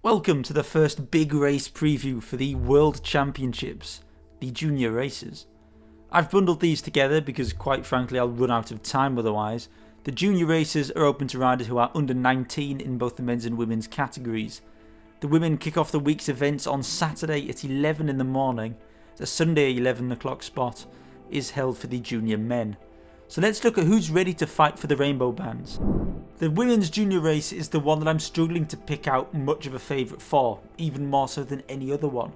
Welcome to the first big race preview for the World Championships, the junior races. I've bundled these together because quite frankly I'll run out of time otherwise. The junior races are open to riders who are under 19 in both the men's and women's categories. The women kick off the week's events on Saturday at 11 in the morning. The Sunday 11 o'clock spot is held for the junior men. So let's look at who's ready to fight for the rainbow bands. The women's junior race is the one that I'm struggling to pick out much of a favourite for, even more so than any other one.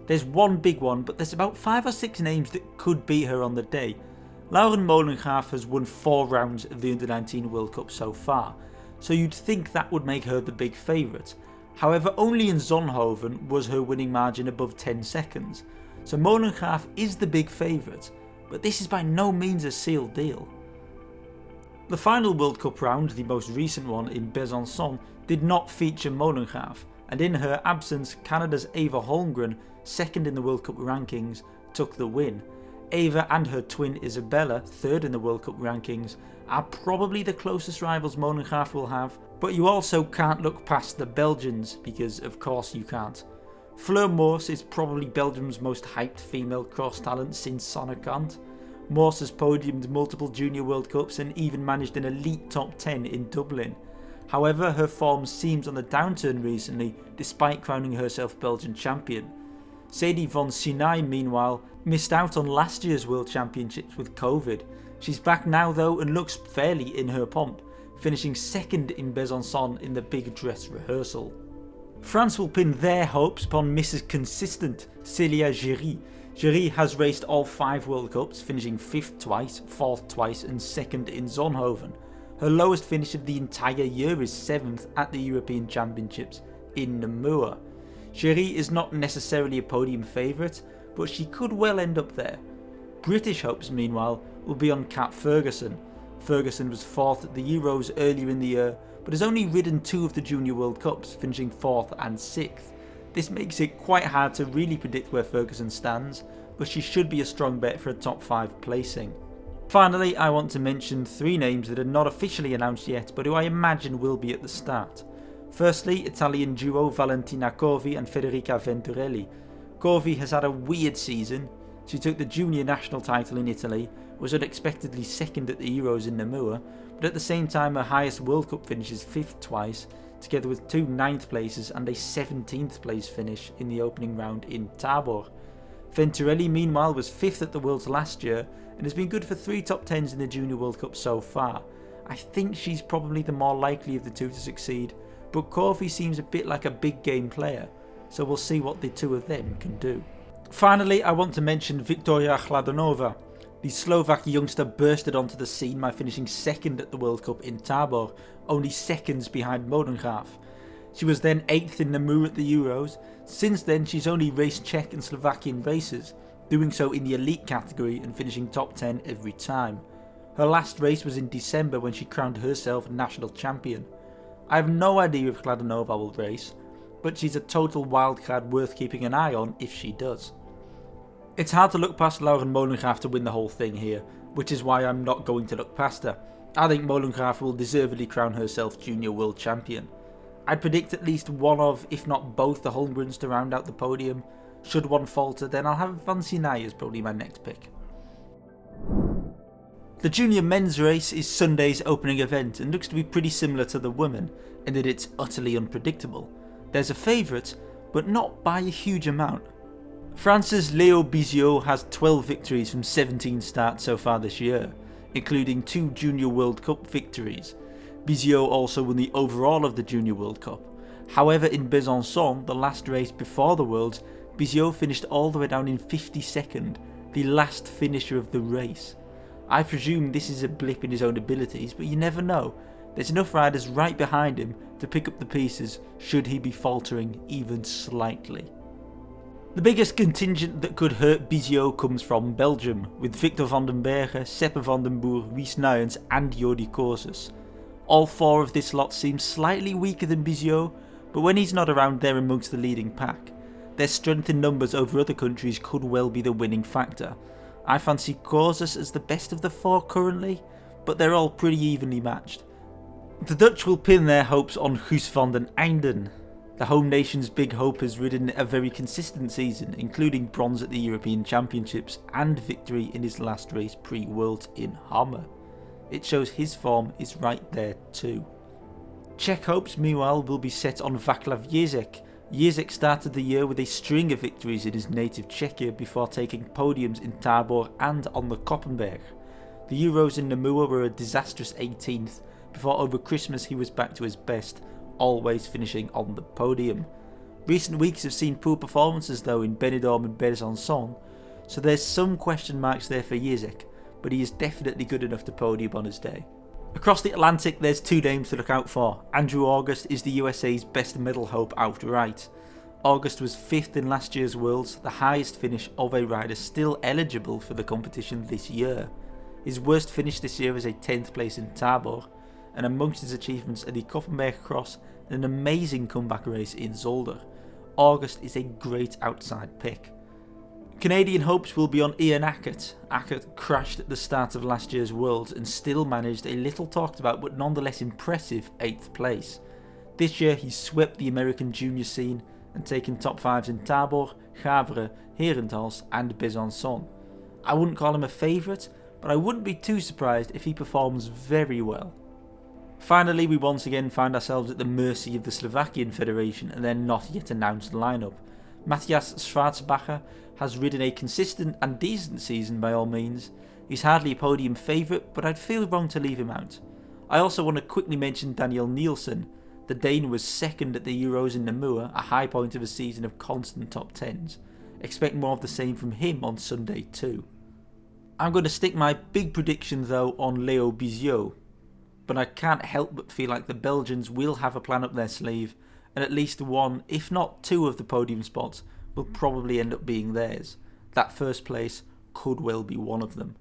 There's one big one, but there's about 5 or 6 names that could beat her on the day. Lauren Molengraaf has won 4 rounds of the Under-19 World Cup so far, so you'd think that would make her the big favourite. However, only in Zonhoven was her winning margin above 10 seconds, so Molengraaf is the big favourite, but this is by no means a sealed deal. The final World Cup round, the most recent one in Besançon, did not feature Molengraaf, and in her absence Canada's Eva Holmgren, second in the World Cup rankings, took the win. Eva and her twin Isabella, third in the World Cup rankings, are probably the closest rivals Molengraaf will have, but you also can't look past the Belgians, because of course you can't. Fleur Moors is probably Belgium's most hyped female cross talent since Sonnekant. Moors has podiumed multiple junior World Cups and even managed an elite top 10 in Dublin. However, her form seems on the downturn recently despite crowning herself Belgian champion. Sadie von Sinai meanwhile missed out on last year's World Championships with COVID. She's back now though and looks fairly in her pomp, finishing second in Besançon in the big dress rehearsal. France will pin their hopes upon Mrs. Consistent, Célia Giry. Giry has raced all 5 World Cups, finishing 5th twice, 4th twice and 2nd in Zonhoven. Her lowest finish of the entire year is 7th at the European Championships in Namur. Giry is not necessarily a podium favourite, but she could well end up there. British hopes meanwhile will be on Kat Ferguson. Ferguson was 4th at the Euros earlier in the year, but has only ridden 2 of the Junior World Cups, finishing 4th and 6th. This makes it quite hard to really predict where Ferguson stands, but she should be a strong bet for a top 5 placing. Finally, I want to mention 3 names that are not officially announced yet, but who I imagine will be at the start. Firstly, Italian duo Valentina Corvi and Federica Venturelli. Corvi has had a weird season. She took the junior national title in Italy, was unexpectedly second at the Euros in Namur, but at the same time her highest World Cup finish is 5th twice, together with 2 9th places and a 17th place finish in the opening round in Tabor. Venturelli meanwhile was 5th at the Worlds last year and has been good for 3 top 10s in the Junior World Cup so far. I think she's probably the more likely of the 2 to succeed, but Corvi seems a bit like a big game player, so we'll see what the 2 of them can do. Finally, I want to mention Viktoria Chladanova. The Slovak youngster bursted onto the scene by finishing 2nd at the World Cup in Tabor, only seconds behind Molengraaf. She was then 8th in Namur at the Euros. Since then she's only raced Czech and Slovakian races, doing so in the elite category and finishing top 10 every time. Her last race was in December when she crowned herself national champion. I have no idea if Chladanova will race, but she's a total wildcard worth keeping an eye on if she does. It's hard to look past Lauren Molengraaf to win the whole thing here, which is why I'm not going to look past her. I think Molengraaf will deservedly crown herself junior world champion. I'd predict at least one of, if not both, the Holmgrens to round out the podium. Should one falter, then I'll have Van Sinai as probably my next pick. The junior men's race is Sunday's opening event and looks to be pretty similar to the women, in that it's utterly unpredictable. There's a favourite, but not by a huge amount. France's Léo Biziot has 12 victories from 17 starts so far this year, including 2 Junior World Cup victories. Biziot also won the overall of the Junior World Cup. However, in Besançon, the last race before the Worlds, Biziot finished all the way down in 52nd, the last finisher of the race. I presume this is a blip in his own abilities, but you never know. There's enough riders right behind him to pick up the pieces should he be faltering even slightly. The biggest contingent that could hurt Biziot comes from Belgium, with Victor van den Bergen, Seppe van den Boer, Wies Nuyens and Jordi Corses. All 4 of this lot seem slightly weaker than Biziot, but when he's not around they're amongst the leading pack. Their strength in numbers over other countries could well be the winning factor. I fancy Corses as the best of the 4 currently, but they're all pretty evenly matched. The Dutch will pin their hopes on Guus van den Einden. The home nation's big hope has ridden a very consistent season, including bronze at the European Championships and victory in his last race pre-Worlds in Hammer. It shows his form is right there too. Czech hopes meanwhile will be set on Václav Ježek. Ježek started the year with a string of victories in his native Czechia before taking podiums in Tábor and on the Koppenberg. The Euros in Namur were a disastrous 18th, before over Christmas he was back to his best, always finishing on the podium. Recent weeks have seen poor performances though in Benidorm and Besançon, so there's some question marks there for Ježek, but he is definitely good enough to podium on his day. Across the Atlantic there's two names to look out for. Andrew August is the USA's best medal hope outright. August was 5th in last year's Worlds, the highest finish of a rider still eligible for the competition this year. His worst finish this year is a 10th place in Tábor, and amongst his achievements are the Koppenberg Cross and an amazing comeback race in Zolder. August is a great outside pick. Canadian hopes will be on Ian Ackert. Ackert crashed at the start of last year's Worlds and still managed a little talked about but nonetheless impressive 8th place. This year he swept the American junior scene and taken top 5s in Tábor, Gavre, Herentals and Besançon. I wouldn't call him a favourite, but I wouldn't be too surprised if he performs very well. Finally, we once again find ourselves at the mercy of the Slovakian Federation and their not yet announced lineup. Matthias Schwarzbacher has ridden a consistent and decent season by all means. He's hardly a podium favourite, but I'd feel wrong to leave him out. I also want to quickly mention Daniel Nielsen. The Dane was second at the Euros in Namur, a high point of a season of constant top 10s. Expect more of the same from him on Sunday too. I'm going to stick my big prediction though on Leo Biziot, but I can't help but feel like the Belgians will have a plan up their sleeve, and at least one, if not two of the podium spots will probably end up being theirs. That first place could well be one of them.